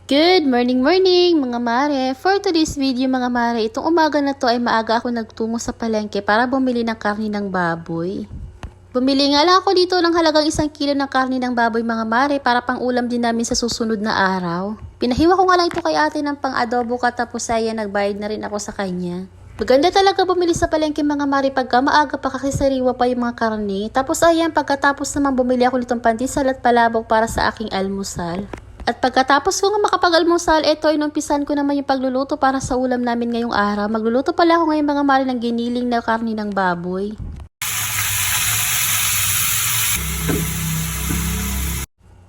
Good morning mga mare. For today's video mga mare, itong umaga na to ay maaga ako nagtungo sa palengke para bumili ng karne ng baboy. Bumili nga lang ako dito ng halagang 1 kilo ng karne ng baboy mga mare para pang ulam din namin sa susunod na araw. Pinahiwa ko nga lang ito kay ate ng pang adobo katapos ay nagbayad na rin ako sa kanya. Maganda talaga bumili sa palengke mga mare pagka maaga pa kasi sariwa pa yung mga karne. Tapos ayan, pagkatapos naman bumili ako nitong pandesal at palabok para sa aking almusal. At pagkatapos ko nga makapag-almusal, eto inumpisan ko naman yung pagluluto para sa ulam namin ngayong araw. Magluluto pala ako ngayon mga mare ng giniling na karne ng baboy.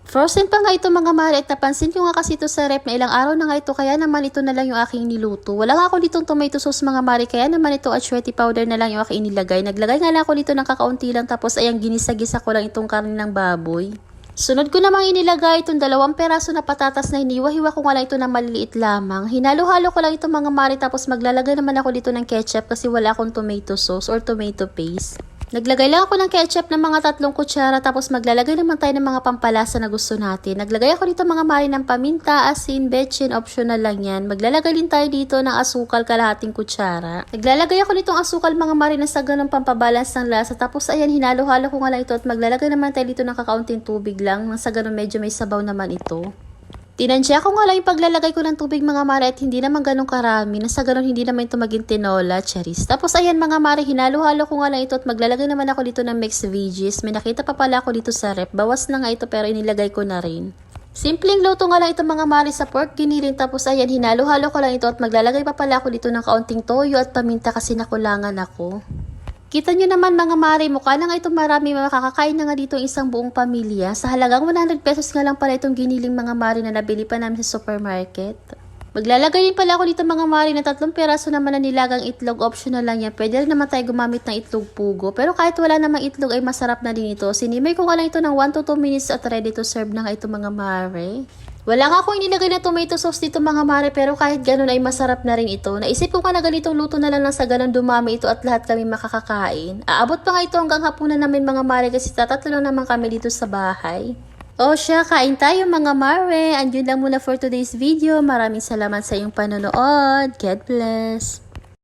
Frozen pa nga ito mga mare at napansin ko nga kasi ito sa rep na ilang araw na nga ito kaya naman ito na lang yung aking niluto. Wala nga ako ditong tomato sauce mga mare kaya naman ito at shredded powder na lang yung aking inilagay. Naglagay nga lang ako dito ng kakaunti lang tapos ayang ginisa-gisa ko lang itong karne ng baboy. Sunod ko namang inilagay itong 2 peraso na patatas na hiniwa-hiwa ko nga lang ito ng maliliit lamang. Hinalo-halo ko lang itong mga mare tapos maglalagay naman ako dito ng ketchup kasi wala akong tomato sauce or tomato paste. Naglagay lang ako ng ketchup ng mga 3 kutsara tapos maglalagay naman tayo ng mga pampalasa na gusto natin. Naglagay ako dito mga mare ng paminta, asin, betchin, optional lang yan. Maglalagay din tayo dito ng asukal kalahating kutsara. Naglalagay ako nitong asukal mga mare na sa ganun pampabalance ng lasa. Tapos ayan, hinalo-halo ko nga lang ito at maglalagay naman tayo dito ng kakaunting tubig lang. Nang sa ganun medyo may sabaw naman ito. Tinansya ko nga lang yung paglalagay ko ng tubig mga mare at hindi naman ganun karami. Nasa ganun hindi naman ito maging tinola, charis. Tapos ayan mga mare, hinalo-halo ko nga lang ito at maglalagay naman ako dito ng mixed veggies. May nakita pa pala ako dito sa rep. Bawas na nga ito pero inilagay ko na rin. Simpleng luto nga lang ito mga mare sa pork giniling. Tapos ayan, hinalo-halo ko lang ito at maglalagay pa pala ako dito ng kaunting toyo at paminta kasi nakulangan ako. Kita nyo naman mga mare, mukha na nga itong marami makakakain na nga dito isang buong pamilya. Sa halagang 100 pesos nga lang pala itong giniling mga mare na nabili pa namin sa supermarket. Maglalagay din pala ako dito mga mare na 3 peraso naman na nilagang itlog, optional lang yan. Pwede rin naman tayo gumamit ng itlog pugo. Pero kahit wala namang itlog ay masarap na din ito. Sinimay ko nga lang ito ng 1 to 2 minutes at ready to serve na nga ito mga mare. Wala nga akong inilagay na tomato sauce dito mga mare pero kahit ganun ay masarap na rin ito. Naisip ko nga na ganitong luto na lang sa ganun dumami ito at lahat kami makakakain. Aabot pa nga ito hanggang hapunan namin mga mare kasi tatatlo lang naman kami dito sa bahay. O siya, kain tayo mga mare. Andun lang muna for today's video. Maraming salamat sa iyong panonood. God bless.